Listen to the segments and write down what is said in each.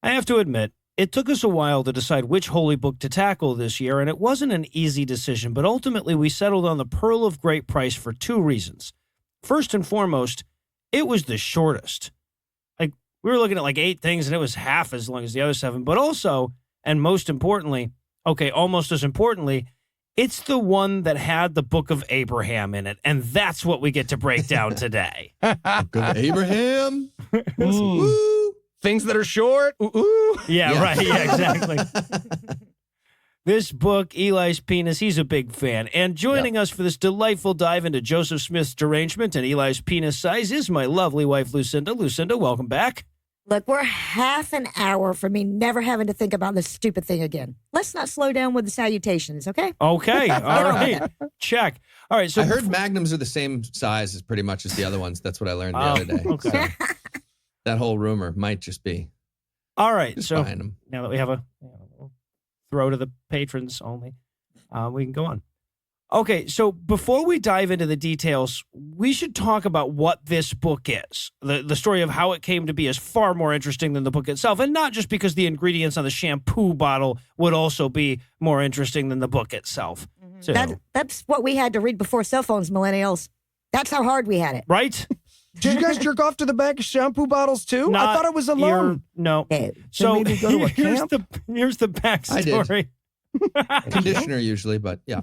I have to admit, it took us a while to decide which holy book to tackle this year, and it wasn't an easy decision, but ultimately we settled on the Pearl of Great Price for 2 reasons. First and foremost, it was the shortest. Like, we were looking at like 8 things, and it was half as long as the other 7, but also, and most importantly, almost as importantly, it's the one that had the Book of Abraham in it, and that's what we get to break down today. Book of Abraham. Woo. Things that are short. Ooh. Yeah, right. Yeah, exactly. This book, Eli's Penis, he's a big fan. And joining us for this delightful dive into Joseph Smith's derangement and Eli's penis size is my lovely wife, Lucinda. Lucinda, welcome back. Look, we're half an hour from me never having to think about this stupid thing again. Let's not slow down with the salutations, okay? Okay. All right. Check. All right. So I heard magnums are the same size as pretty much as the other ones. That's what I learned the other day. Okay. So that whole rumor might just be. All right. Just So buying them. now that we have a throw to the patrons only, we can go on. Okay, so before we dive into the details, we should talk about what this book is. The story of how it came to be is far more interesting than the book itself, and not just because the ingredients on the shampoo bottle would also be more interesting than the book itself. So, That's what we had to read before cell phones, millennials. That's how hard we had it. right? Did you guys jerk off to the back of shampoo bottles too? I Not thought it was alone. No. Okay. So maybe go to a camp? here's the backstory. Conditioner usually, but yeah.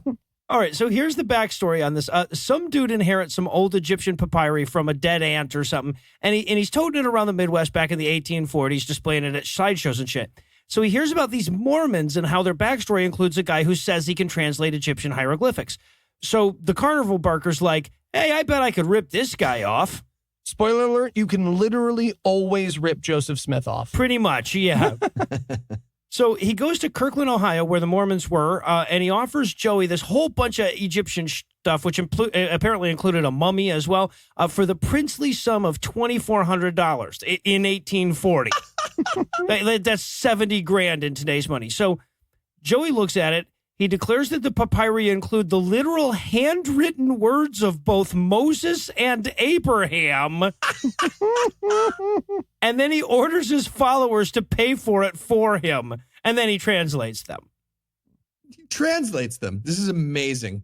All right, so here's the backstory on this. Some dude inherits some old Egyptian papyri from a dead ant or something, and he's toting it around the Midwest back in the 1840s, displaying it at sideshows and shit. So he hears about these Mormons and how their backstory includes a guy who says he can translate Egyptian hieroglyphics. So the carnival barker's like, hey, I bet I could rip this guy off. Spoiler alert, you can literally always rip Joseph Smith off. Pretty much, yeah. So he goes to Kirkland, Ohio, where the Mormons were, and he offers Joey this whole bunch of Egyptian stuff, which apparently included a mummy as well, for the princely sum of $2,400 in 1840. That's 70 grand in today's money. So Joey looks at it. He declares that the papyri include the literal handwritten words of both Moses and Abraham. And then he orders his followers to pay for it for him. And then he translates them. He translates them. This is amazing.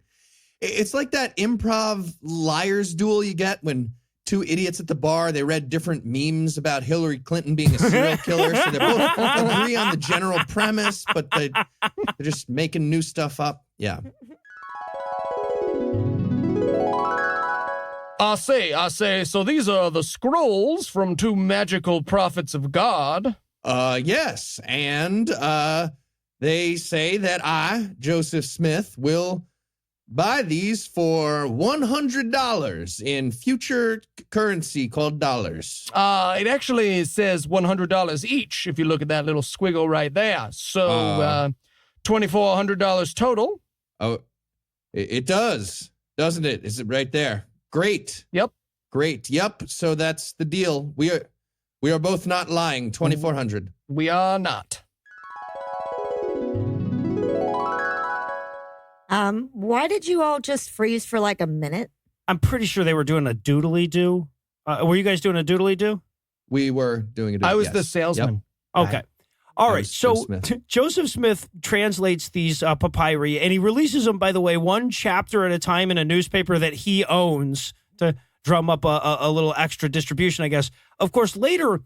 It's like that improv liars duel you get when 2 idiots at the bar, they read different memes about Hillary Clinton being a serial killer. So they both agree on the general premise, but they're just making new stuff up. Yeah. I say, so these are the scrolls from 2 magical prophets of God. Yes. And they say that I, Joseph Smith, will buy these for $100 in future currency called dollars. It actually says $100 each if you look at that little squiggle right there. So $2,400 total. Oh, it does, doesn't it? Is it right there? Great. Yep. Great. Yep. So that's the deal. We are both not lying. 2,400. We are not. Why did you all just freeze for like a minute? I'm pretty sure they were doing a doodly-doo. Were you guys doing a doodly-doo? We were doing it. I was the salesman. Yep. Okay. All right. So Joseph Smith translates these papyri, and he releases them, by the way, 1 chapter at a time in a newspaper that he owns to drum up a little extra distribution, I guess. Of course, later,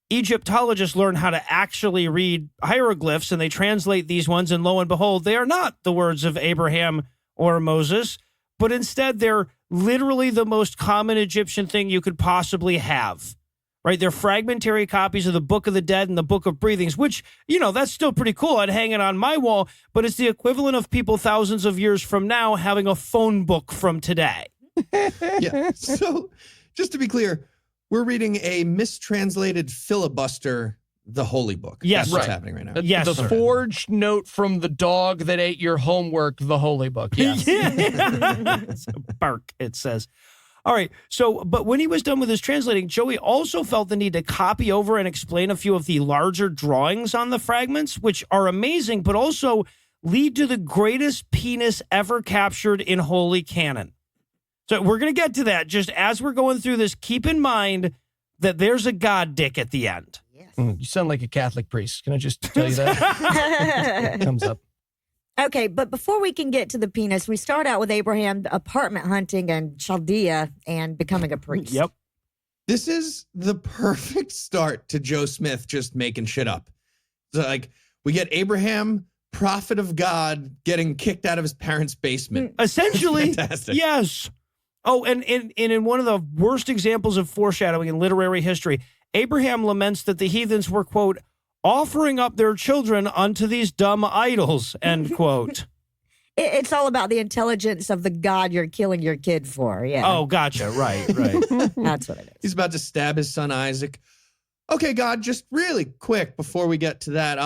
Egyptologists learn how to actually read hieroglyphs, and they translate these ones, and lo and behold, they are not the words of Abraham or Moses, but instead they're literally the most common Egyptian thing you could possibly have, right? They're fragmentary copies of the Book of the Dead and the Book of Breathings, which, that's still pretty cool. I'd hang it on my wall, but it's the equivalent of people thousands of years from now having a phone book from today. Yeah. So just to be clear, we're reading a mistranslated filibuster, the Holy Book. Yes. That's what's happening right now. Yes, The sir. forged note from the dog that ate your homework, the Holy Book. Yes. Yeah. Bark, it says. All right. So, but when he was done with his translating, Joey also felt the need to copy over and explain a few of the larger drawings on the fragments, which are amazing, but also lead to the greatest penis ever captured in Holy Canon. So we're going to get to that. Just as we're going through this, keep in mind that there's a God dick at the end. Yes. You sound like a Catholic priest. Can I just tell you that? It comes up. Okay, but before we can get to the penis, we start out with Abraham apartment hunting in Chaldea and becoming a priest. Yep. This is the perfect start to Joe Smith just making shit up. So, like, we get Abraham, prophet of God, getting kicked out of his parents' basement. Essentially, Fantastic. yes. Oh, and in one of the worst examples of foreshadowing in literary history, Abraham laments that the heathens were, quote, offering up their children unto these dumb idols, end quote. It's all about the intelligence of the God you're killing your kid for. Yeah. Oh, gotcha. Right. That's what it is. He's about to stab his son Isaac. Okay, God, just really quick before we get to that,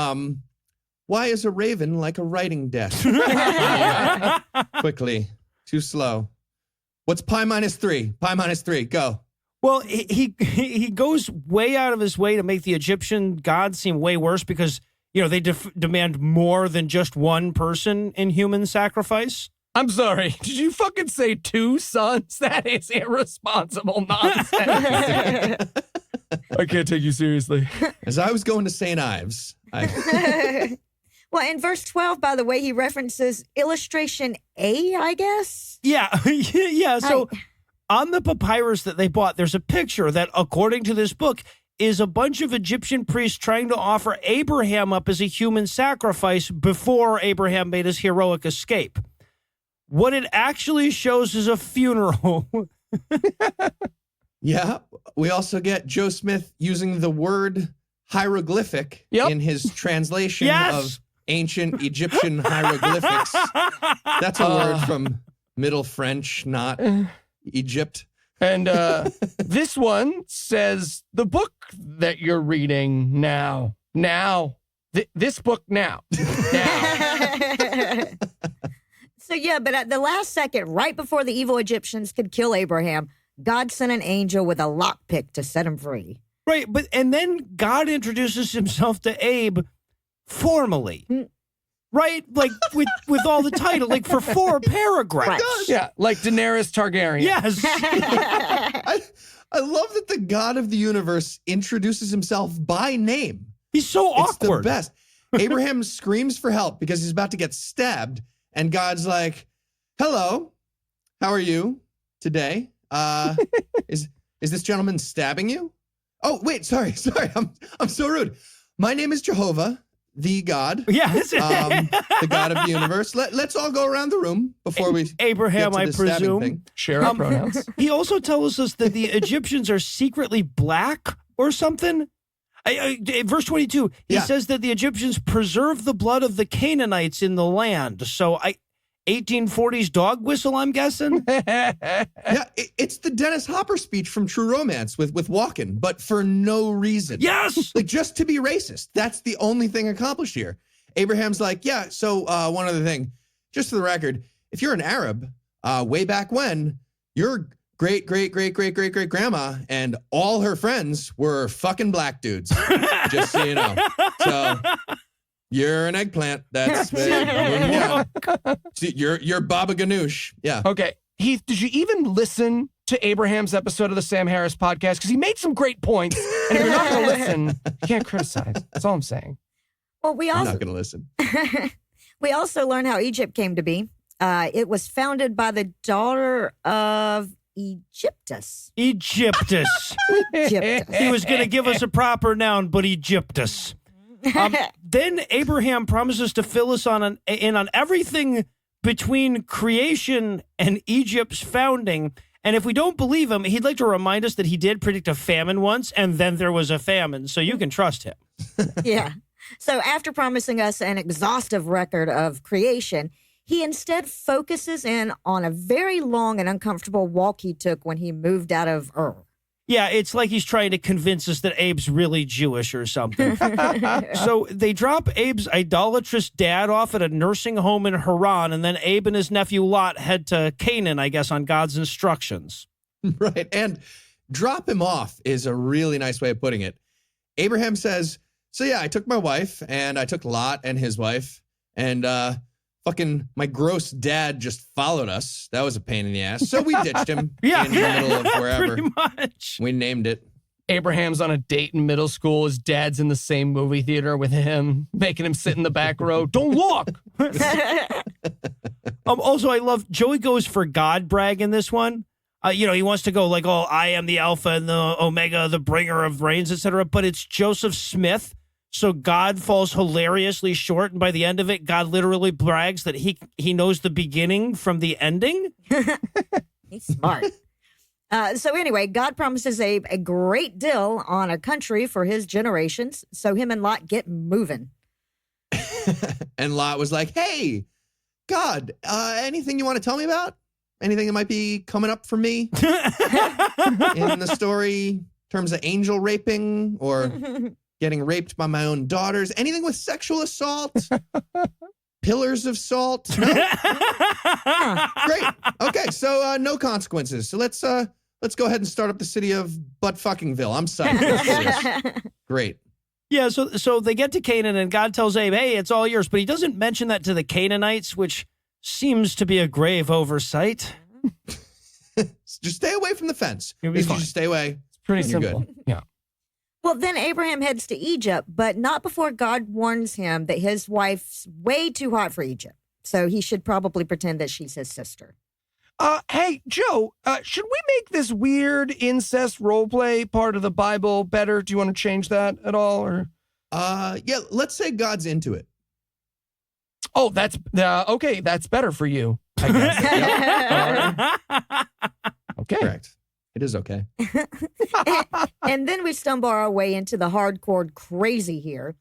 why is a raven like a writing desk? Quickly. Too slow. What's pi minus 3? Pi minus 3. Go. Well, he goes way out of his way to make the Egyptian gods seem way worse because, they demand more than just one person in human sacrifice. I'm sorry. Did you fucking say 2 sons? That is irresponsible nonsense. I can't take you seriously. As I was going to St. Ives, Well, in verse 12, by the way, he references illustration A, I guess? Yeah. Yeah. So on the papyrus that they bought, there's a picture that, according to this book, is a bunch of Egyptian priests trying to offer Abraham up as a human sacrifice before Abraham made his heroic escape. What it actually shows is a funeral. Yeah. We also get Joe Smith using the word hieroglyphic in his translation of ancient Egyptian hieroglyphics. That's a word from Middle French, not Egypt. And this one says the book that you're reading now. This book now. So, yeah, but at the last second, right before the evil Egyptians could kill Abraham, God sent an angel with a lockpick to set him free. Right, and then God introduces himself to Abe formally. Right? Like with all the title, like for 4 paragraphs. Right. Yeah, like Daenerys Targaryen. Yes. I love that the God of the universe introduces himself by name. He's so awkward. It's the best. Abraham screams for help because he's about to get stabbed. And God's like, hello, how are you today? Is this gentleman stabbing you? Oh, wait, sorry. I'm so rude. My name is Jehovah, the God. Yes. The God of the universe. Let's all go around the room before we Abraham, get to I the stabbing presume. thing. Share our pronouns. He also tells us that the Egyptians are secretly black or something. Verse 22, he says that the Egyptians preserve the blood of the Canaanites in the land. So 1840s dog whistle, I'm guessing. It's the Dennis Hopper speech from True Romance with Walken, but for no reason. Yes. Like just to be racist. That's the only thing accomplished here. Abraham's like, one other thing, just for the record, if you're an Arab, way back when, your great grandma and all her friends were fucking black dudes. Just so you know. So you're an eggplant. That's you're Baba Ganoush. Yeah. Okay. Heath, did you even listen to Abraham's episode of the Sam Harris podcast? Because he made some great points. And if you're not going to listen, you can't criticize. That's all I'm saying. Well, I'm not going to listen. We also learn how Egypt came to be. It was founded by the daughter of Egyptus. Egyptus. He was going to give us a proper noun, but Egyptus. Then Abraham promises to fill us in on everything between creation and Egypt's founding. And if we don't believe him, he'd like to remind us that he did predict a famine once, and then there was a famine. So you can trust him. Yeah. So after promising us an exhaustive record of creation, he instead focuses in on a very long and uncomfortable walk he took when he moved out of Ur. Yeah, it's like he's trying to convince us that Abe's really Jewish or something. So they drop Abe's idolatrous dad off at a nursing home in Haran, and then Abe and his nephew Lot head to Canaan, I guess, on God's instructions. Right, and drop him off is a really nice way of putting it. Abraham says, so yeah, I took my wife, and I took Lot and his wife, and fucking my gross dad just followed us. That was a pain in the ass. So we ditched him in the middle of wherever. Pretty much. We named it. Abraham's on a date in middle school. His dad's in the same movie theater with him, making him sit in the back row. Don't look. Also, I love Joey goes for God brag in this one. He wants to go like, oh, I am the Alpha and the Omega, the bringer of rains, etc. But it's Joseph Smith. So God falls hilariously short. And by the end of it, God literally brags that he knows the beginning from the ending. He's smart. So anyway, God promises a great deal on a country for his generations. So him and Lot get moving. And Lot was like, hey, God, anything you want to tell me about? Anything that might be coming up for me in the story in terms of angel raping or getting raped by my own daughters? Anything with sexual assault? Pillars of salt? No? Great. Okay, so no consequences. So let's go ahead and start up the city of butt-fuckingville. I'm psyched. Great. Yeah, so they get to Canaan and God tells Abe, hey, it's all yours. But he doesn't mention that to the Canaanites, which seems to be a grave oversight. Just stay away from the fence. You'll be fine. Just stay away. It's pretty You're simple. good. Yeah. Well, then Abraham heads to Egypt, but not before God warns him that his wife's way too hot for Egypt. So he should probably pretend that she's his sister. Hey, Joe, should we make this weird incest roleplay part of the Bible better? Do you want to change that at all? Or Yeah, let's say God's into it. Oh, that's okay. That's better for you, I guess. Okay. Correct. It is okay. And then we stumble our way into the hardcore crazy here.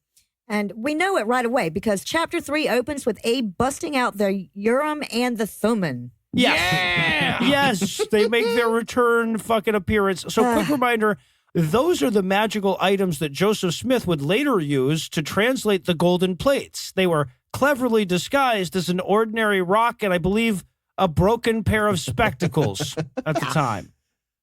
And we know it right away because chapter 3 opens with Abe busting out the Urim and the Thummim. Yes. Yeah! Yes, they make their return fucking appearance. So quick reminder, those are the magical items that Joseph Smith would later use to translate the golden plates. They were cleverly disguised as an ordinary rock and I believe a broken pair of spectacles at the time.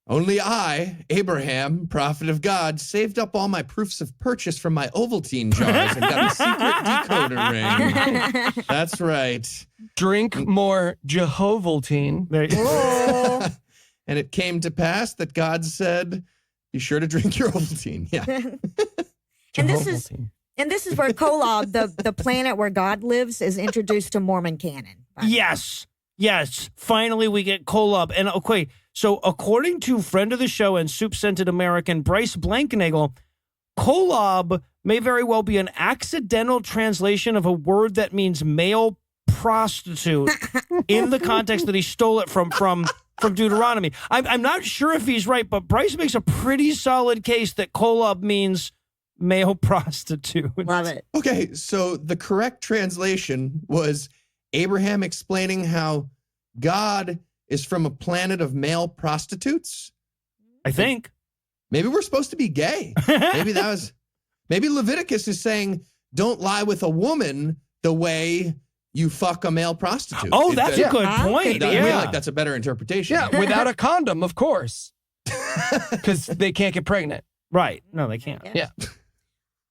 Only I, Abraham, prophet of God, saved up all my proofs of purchase from my Ovaltine jars and got the secret decoder ring. That's right. Drink more Jehovaltine. There you And it came to pass that God said, be sure to drink your Ovaltine. Yeah. And this is where Kolob, the planet where God lives, is introduced to Mormon canon. Yes. Finally, we get Kolob. And okay, so according to friend of the show and soup-scented American Bryce Blankenagel, Kolob may very well be an accidental translation of a word that means male prostitute in the context that he stole it from Deuteronomy. I'm not sure if he's right, but Bryce makes a pretty solid case that Kolob means male prostitute. Love it. Okay, so the correct translation was Abraham explaining how God is from a planet of male prostitutes. I think. Maybe we're supposed to be gay. Maybe Leviticus is saying, don't lie with a woman the way you fuck a male prostitute. Oh, that's a good point. I Yeah. feel like that's a better interpretation. Yeah, without a condom, of course. Because they can't get pregnant. Right. No, they can't. Yeah.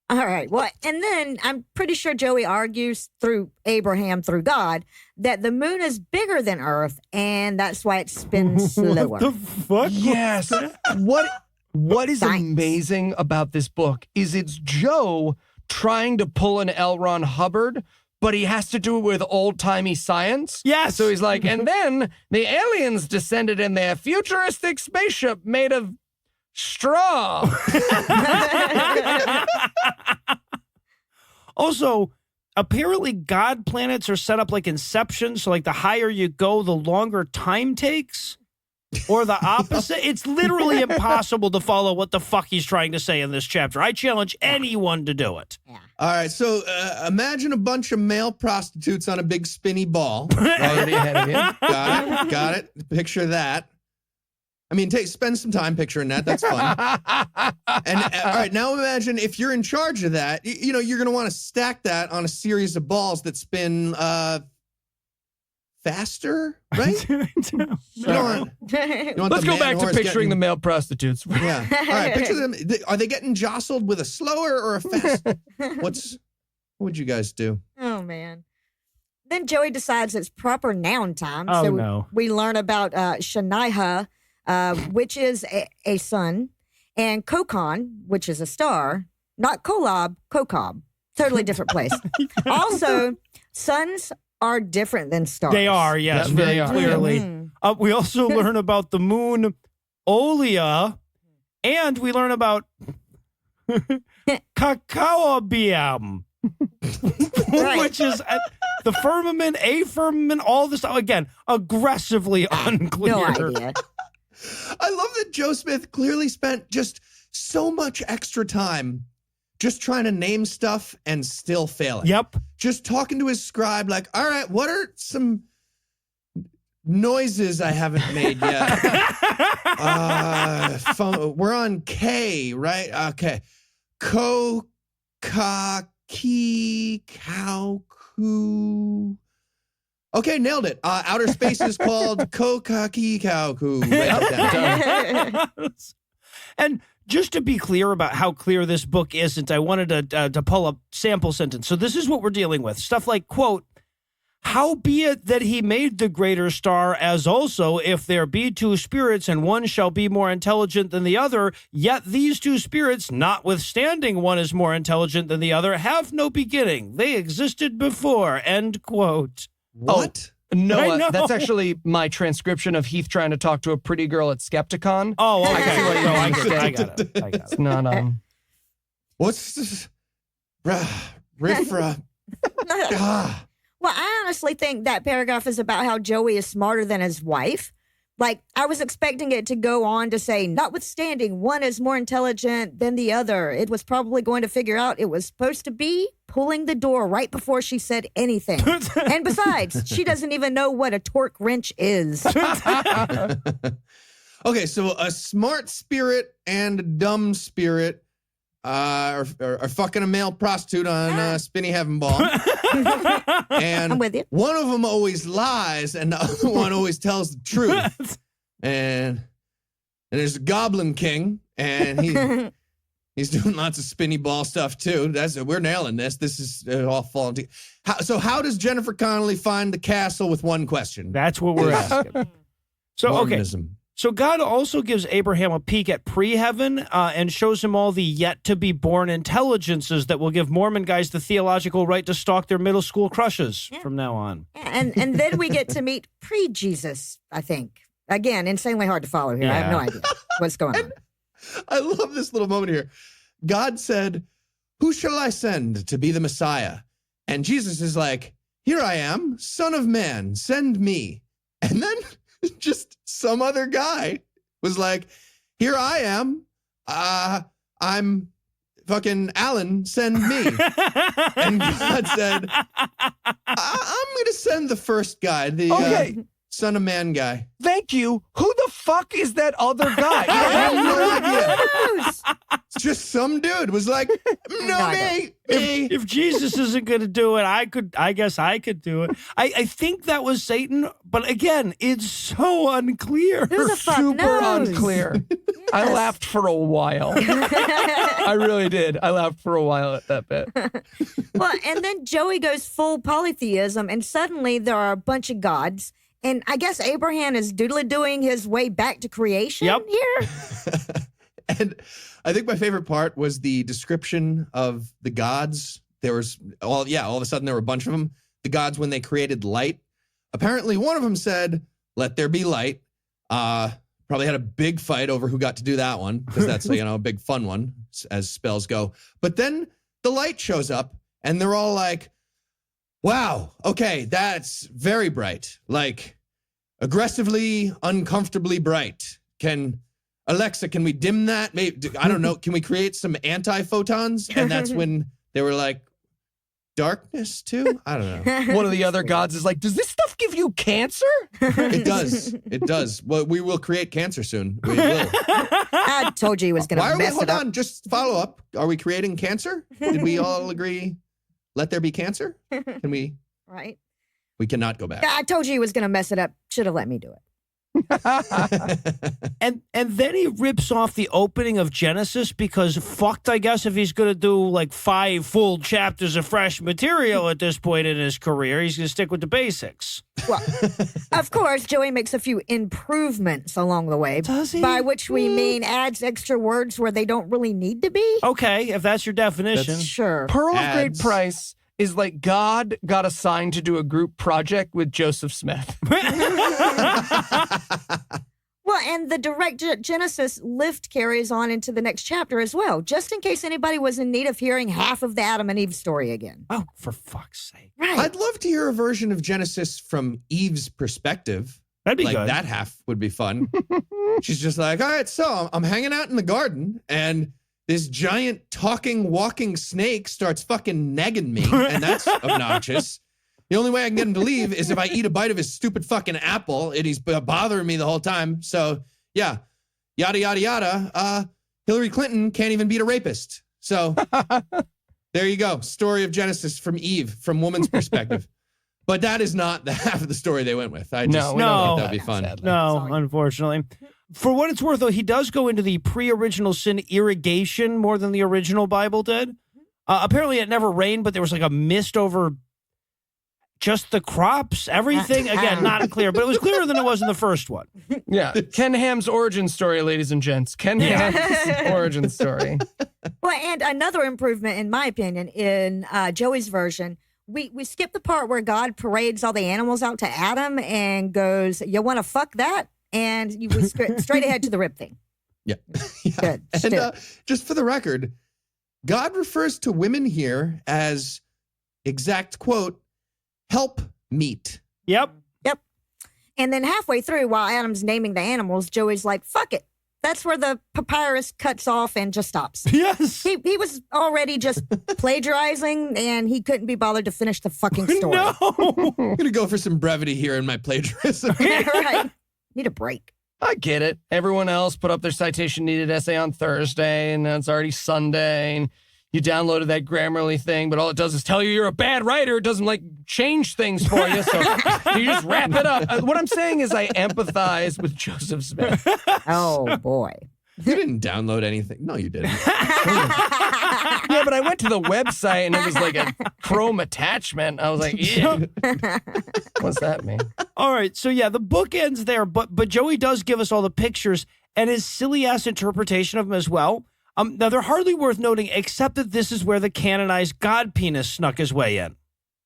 All right. Well, and then I'm pretty sure Joey argues through Abraham, through God, that the moon is bigger than Earth, and that's why it spins slower. What the fuck? Yes. What is Science. amazing about this book is it's Joe trying to pull an L. Ron Hubbard, but he has to do it with old-timey science. Yes. So he's like, and then the aliens descended in their futuristic spaceship made of straw. Also, apparently God planets are set up like Inception. So like the higher you go, the longer time takes. Or the opposite. It's literally impossible to follow what the fuck he's trying to say in this chapter. I challenge anyone to do it. Yeah. All right, so imagine a bunch of male prostitutes on a big spinny ball. Already ahead of you. Got it. Picture that. I mean, spend some time picturing that. That's fun. And all right, now imagine if you're in charge of that, you're going to want to stack that on a series of balls that spin faster, right? You don't want Let's the go man back to horse picturing the getting- male prostitutes. Yeah. All right, picture them. Are they getting jostled with a slower or a fast? What would you guys do? Oh, man. Then Joey decides it's proper noun time. Oh, so no. we learn about Shaniah, which is a son. and Kokon, which is a star, not Kolob, Kokob, totally different place. Also, suns are different than stars. They are, yes, very clearly. Mhm. We also learn about the moon Olia, and we learn about Kakaobiam, Right. which is the firmament, a firmament, all this stuff. Again, aggressively unclear. No idea. I love that Joe Smith clearly spent just so much extra time just trying to name stuff and still failing. Yep. Just talking to his scribe, like, all right, what are some noises I haven't made yet? We're on K, right? Okay. Ko, ka, ki, cow, coo. Okay, nailed it. Outer space is called ko, ka, ki, cow, coo. Write that down. And just to be clear about how clear this book isn't, I wanted to pull a sample sentence. So this is what we're dealing with. Stuff like, quote, howbeit that he made the greater star, as also if there be two spirits, and one shall be more intelligent than the other, yet these two spirits, notwithstanding one is more intelligent than the other, have no beginning. They existed before, end quote. What? Noah, that's actually my transcription of Heath trying to talk to a pretty girl at Skepticon. Oh, okay. I can see what No, you're I saying. got it. It's not, What's this? Riffra. Well, I honestly think that paragraph is about how Joey is smarter than his wife. Like, I was expecting it to go on to say, notwithstanding, one is more intelligent than the other. It was probably going to figure out it was supposed to be pulling the door right before she said anything. And besides, she doesn't even know what a torque wrench is. Okay, so a smart spirit and a dumb spirit are fucking a male prostitute on Spinny Heaven Ball. And I'm with you. one of them always lies and the other one always tells the truth. And there's a Goblin King, and he's doing lots of spinny ball stuff too. We're nailing this. This is all falling together. How does Jennifer Connelly find the castle with one question? That's what we're asking. So, okay. Mormonism. So God also gives Abraham a peek at pre-heaven and shows him all the yet-to-be-born intelligences that will give Mormon guys the theological right to stalk their middle school crushes from now on. And then we get to meet pre-Jesus, I think. Again, insanely hard to follow here. I have no idea what's going on. I love this little moment here. God said, "Who shall I send to be the Messiah?" And Jesus is like, "Here I am, Son of Man, send me." And then just some other guy was like, "Here I am. I'm fucking Alan, send me." And God said, I'm going to send the first guy, the Son of Man guy. Thank you. Who the fuck is that other guy? I have no idea. Who knows? It's just some dude was like, "No, me. If Jesus isn't going to do it, I guess I could do it. I think that was Satan, but again, it's so unclear. Who the fuck Super knows? unclear. I laughed for a while. I really did. I laughed for a while at that bit. Well, and then Joey goes full polytheism, and suddenly there are a bunch of gods. And I guess Abraham is doing his way back to creation here. And I think my favorite part was the description of the gods. There was all of a sudden there were a bunch of them. The gods, when they created light, apparently one of them said, "Let there be light." Probably had a big fight over who got to do that one, because that's a big fun one as spells go. But then the light shows up and they're all like, "Wow, okay, that's very bright. Like aggressively, uncomfortably bright. Alexa, can we dim that? Maybe, I don't know. Can we create some anti-photons?" And that's when they were like, "Darkness too?" I don't know. One of the other gods is like, "Does this stuff give you cancer?" It does. It does. Well, we will create cancer soon. We will. I told you he was going to mess Hold it up. on. Just follow up. Are we creating cancer? Did we all agree? Let there be cancer? Can we? Right. We cannot go back. I told you he was going to mess it up. Should have let me do it. And then he rips off the opening of Genesis because fucked, I guess, if he's going to do like 5 full chapters of fresh material at this point in his career, he's going to stick with the basics. Well, of course, Joey makes a few improvements along the way. Does he? By which we mean adds extra words where they don't really need to be. Okay, if that's your definition. Sure. Pearl of Great Price is like God got assigned to do a group project with Joseph Smith. Well, and the direct Genesis lift carries on into the next chapter as well, just in case anybody was in need of hearing half of the Adam and Eve story again. Oh, for fuck's sake. Right. I'd love to hear a version of Genesis from Eve's perspective. That'd be like, good. that half would be fun. She's just like, all right, so I'm hanging out in the garden, and this giant talking, walking snake starts fucking negging me, and that's obnoxious. The only way I can get him to leave is if I eat a bite of his stupid fucking apple, and he's bothering me the whole time. So, yeah, yada, yada, yada. Hillary Clinton can't even beat a rapist. So, there you go. Story of Genesis from Eve, from woman's perspective. But that is not the half of the story they went with. I just thought that'd be fun. No, Sorry. unfortunately. For what it's worth, though, he does go into the pre-original sin irrigation more than the original Bible did. Apparently, it never rained, but there was like a mist over just the crops, everything. Again, not clear, but it was clearer than it was in the first one. Yeah. Ken Ham's origin story, ladies and gents. Ken Ham's origin story. Well, and another improvement, in my opinion, in Joey's version, we skip the part where God parades all the animals out to Adam and goes, "You want to fuck that?" And we straight ahead to the rib thing. Yeah. Good. And just for the record, God refers to women here as, exact quote, help meet. Yep. And then halfway through, while Adam's naming the animals, Joey's like, "Fuck it." That's where the papyrus cuts off and just stops. Yes. He was already just plagiarizing, and he couldn't be bothered to finish the fucking story. No. I'm going to go for some brevity here in my plagiarism. Right. Need a break. I get it. Everyone else put up their citation needed essay on Thursday, and then it's already Sunday, and you downloaded that Grammarly thing, but all it does is tell you you're a bad writer. It doesn't, like, change things for you, so you just wrap it up. What I'm saying is I empathize with Joseph Smith. Oh, boy. You didn't download anything. No, you didn't. Yeah, but I went to the website, and it was like a Chrome attachment. I was like, yeah. What's that mean? All right. So, yeah, the book ends there, but Joey does give us all the pictures and his silly-ass interpretation of them as well. Now, they're hardly worth noting, except that this is where the canonized God penis snuck his way in.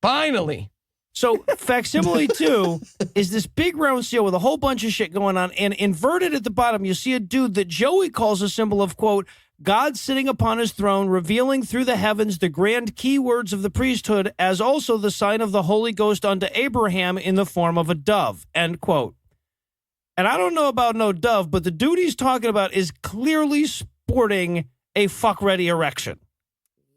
Finally. So, facsimile 2 is this big round seal with a whole bunch of shit going on, and inverted at the bottom, you see a dude that Joey calls a symbol of, quote, God sitting upon his throne, revealing through the heavens the grand key words of the priesthood, as also the sign of the Holy Ghost unto Abraham in the form of a dove, end quote. And I don't know about no dove, but the dude he's talking about is clearly sporting a fuck-ready erection.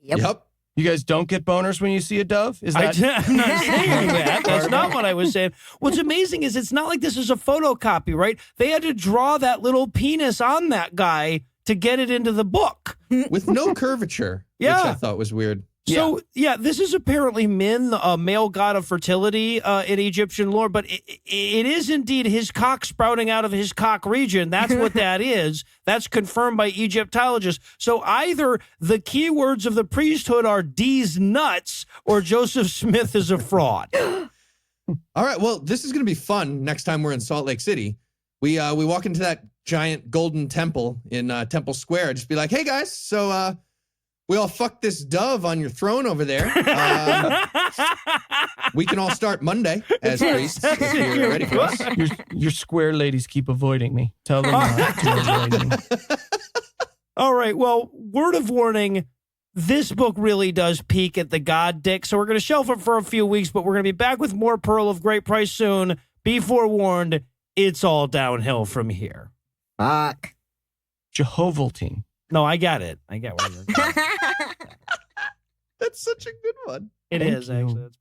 Yep. You guys don't get boners when you see a dove? Is that... I'm not saying that. That's not what I was saying. What's amazing is it's not like this is a photocopy, right? They had to draw that little penis on that guy to get it into the book. With no curvature, Yeah. which I thought was weird. So, yeah, this is apparently Min, the male god of fertility in Egyptian lore, but it is indeed his cock sprouting out of his cock region. That's what that is. That's confirmed by Egyptologists. So either the keywords of the priesthood are D's nuts or Joseph Smith is a fraud. All right, well, this is going to be fun next time we're in Salt Lake City. We walk into that giant golden temple in Temple Square. Just be like, hey, guys, so... we all fucked this dove on your throne over there. We can all start Monday as priests if you're ready for us. Your square ladies keep avoiding me. Tell them not to avoid me. All right, well, word of warning, this book really does peak at the God dick, so we're going to shelf it for a few weeks, but we're going to be back with more Pearl of Great Price soon. Be forewarned, it's all downhill from here. Fuck. Jehovaltine. No, I got it. I get what you're going. That's such a good one. It Thank is, you. actually. That's